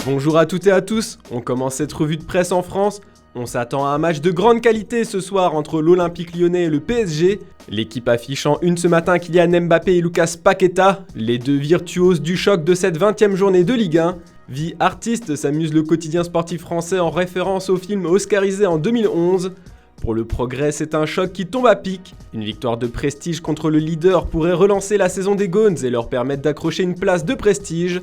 Bonjour à toutes et à tous, on commence cette revue de presse en France. On s'attend à un match de grande qualité ce soir entre l'Olympique Lyonnais et le PSG. L'équipe affiche en une ce matin Kylian Mbappé et Lucas Paqueta, les deux virtuoses du choc de cette 20e journée de Ligue 1. Vie artiste s'amuse le quotidien sportif français en référence au film oscarisé en 2011. Pour le Progrès, c'est un choc qui tombe à pic. Une victoire de prestige contre le leader pourrait relancer la saison des Gones et leur permettre d'accrocher une place de prestige.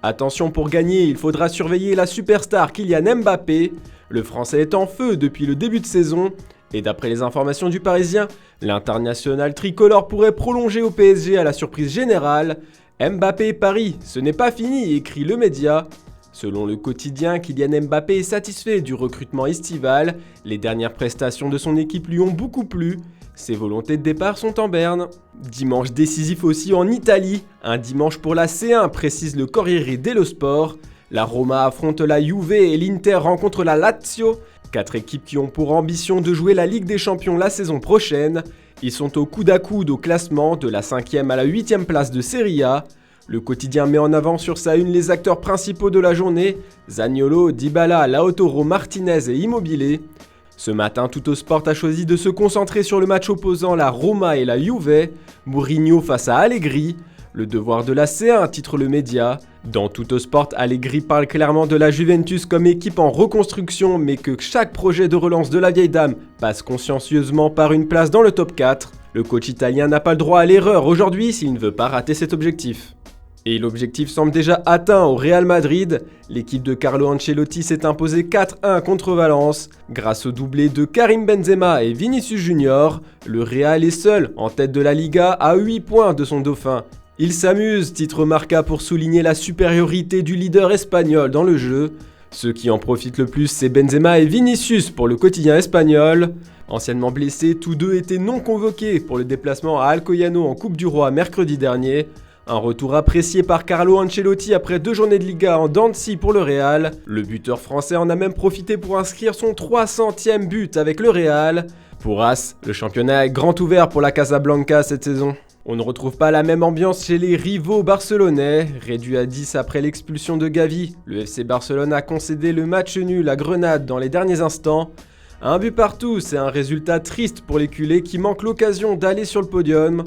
Attention, pour gagner, il faudra surveiller la superstar Kylian Mbappé. Le Français est en feu depuis le début de saison. Et d'après les informations du Parisien, l'international tricolore pourrait prolonger au PSG à la surprise générale. Mbappé et Paris, ce n'est pas fini, écrit le média. Selon le quotidien, Kylian Mbappé est satisfait du recrutement estival. Les dernières prestations de son équipe lui ont beaucoup plu. Ses volontés de départ sont en berne. Dimanche décisif aussi en Italie. Un dimanche pour la C1, précise le Corriere dello Sport. La Roma affronte la Juve et l'Inter rencontre la Lazio. 4 équipes qui ont pour ambition de jouer la Ligue des Champions la saison prochaine. Ils sont au coude à coude au classement, de la 5e à la 8e place de Serie A. Le quotidien met en avant sur sa une les acteurs principaux de la journée, Zaniolo, Dybala, Lautaro Martinez et Immobile. Ce matin, Tuttosport a choisi de se concentrer sur le match opposant la Roma et la Juve, Mourinho face à Allegri. Le devoir de la C1, titre le média. Dans Tuttosport, Allegri parle clairement de la Juventus comme équipe en reconstruction, mais que chaque projet de relance de la vieille dame passe consciencieusement par une place dans le top 4. Le coach italien n'a pas le droit à l'erreur aujourd'hui s'il ne veut pas rater cet objectif. Et l'objectif semble déjà atteint au Real Madrid. L'équipe de Carlo Ancelotti s'est imposée 4-1 contre Valence. Grâce au doublé de Karim Benzema et Vinicius Junior, le Real est seul en tête de la Liga à 8 points de son dauphin. Il s'amuse, titre Marca, pour souligner la supériorité du leader espagnol dans le jeu. Ceux qui en profitent le plus, c'est Benzema et Vinicius pour le quotidien espagnol. Anciennement blessés, tous deux étaient non convoqués pour le déplacement à Alcoyano en Coupe du Roi mercredi dernier. Un retour apprécié par Carlo Ancelotti après 2 journées de Liga en dents de scie pour le Real. Le buteur français en a même profité pour inscrire son 300e but avec le Real. Pour As, le championnat est grand ouvert pour la Casablanca cette saison. On ne retrouve pas la même ambiance chez les rivaux barcelonais. Réduit à 10 après l'expulsion de Gavi, le FC Barcelone a concédé le match nul à Grenade dans les derniers instants. Un but partout, c'est un résultat triste pour les culés qui manquent l'occasion d'aller sur le podium.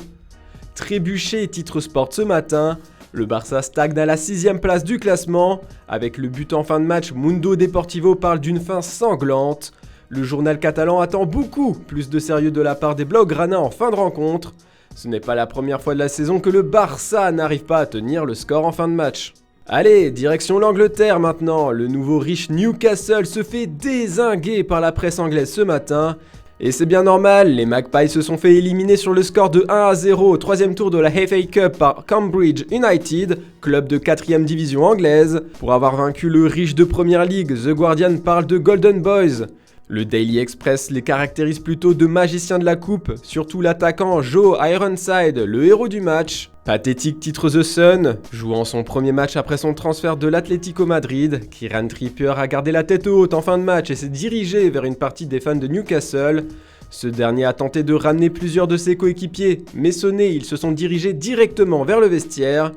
Trébuché, titre Sport ce matin. Le Barça stagne à la 6e place du classement. Avec le but en fin de match, Mundo Deportivo parle d'une fin sanglante. Le journal catalan attend beaucoup plus de sérieux de la part des Blaugrana en fin de rencontre. Ce n'est pas la première fois de la saison que le Barça n'arrive pas à tenir le score en fin de match. Allez, direction l'Angleterre maintenant. Le nouveau riche Newcastle se fait dézinguer par la presse anglaise ce matin. Et c'est bien normal, les Magpies se sont fait éliminer sur le score de 1-0 au 3e tour de la FA Cup par Cambridge United, club de 4e division anglaise. Pour avoir vaincu le riche de Premier League, The Guardian parle de Golden Boys. Le Daily Express les caractérise plutôt de magiciens de la coupe, surtout l'attaquant Joe Ironside, le héros du match. Pathétique, titre The Sun. Jouant son premier match après son transfert de l'Atlético Madrid, Kieran Trippier a gardé la tête haute en fin de match et s'est dirigé vers une partie des fans de Newcastle. Ce dernier a tenté de ramener plusieurs de ses coéquipiers, mais sonnés, ils se sont dirigés directement vers le vestiaire.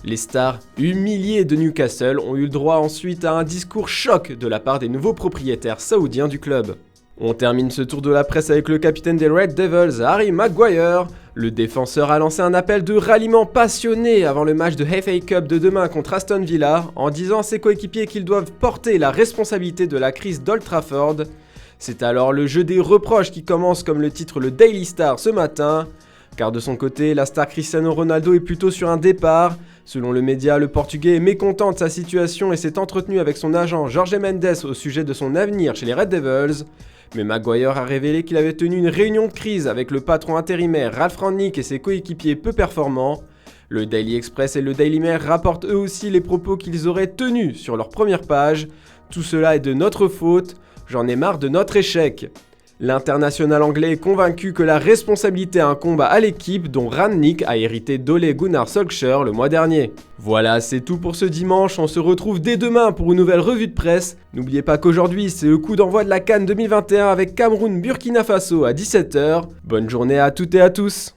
Les stars, humiliés de Newcastle, ont eu le droit ensuite à un discours choc de la part des nouveaux propriétaires saoudiens du club. On termine ce tour de la presse avec le capitaine des Red Devils, Harry Maguire. Le défenseur a lancé un appel de ralliement passionné avant le match de FA Cup de demain contre Aston Villa, en disant à ses coéquipiers qu'ils doivent porter la responsabilité de la crise d'Old Trafford. C'est alors le jeu des reproches qui commence, comme le titre le Daily Star ce matin. Car de son côté, la star Cristiano Ronaldo est plutôt sur un départ. Selon le média, le Portugais est mécontent de sa situation et s'est entretenu avec son agent Jorge Mendes au sujet de son avenir chez les Red Devils. Mais Maguire a révélé qu'il avait tenu une réunion de crise avec le patron intérimaire Ralf Rangnick et ses coéquipiers peu performants. Le Daily Express et le Daily Mail rapportent eux aussi les propos qu'ils auraient tenus sur leur première page. Tout cela est de notre faute, j'en ai marre de notre échec. L'international anglais est convaincu que la responsabilité incombe à l'équipe dont Rangnick a hérité d'Ole Gunnar Solskjaer le mois dernier. Voilà, c'est tout pour ce dimanche, on se retrouve dès demain pour une nouvelle revue de presse. N'oubliez pas qu'aujourd'hui c'est le coup d'envoi de la CAN 2021 avec Cameroun-Burkina Faso à 17h. Bonne journée à toutes et à tous.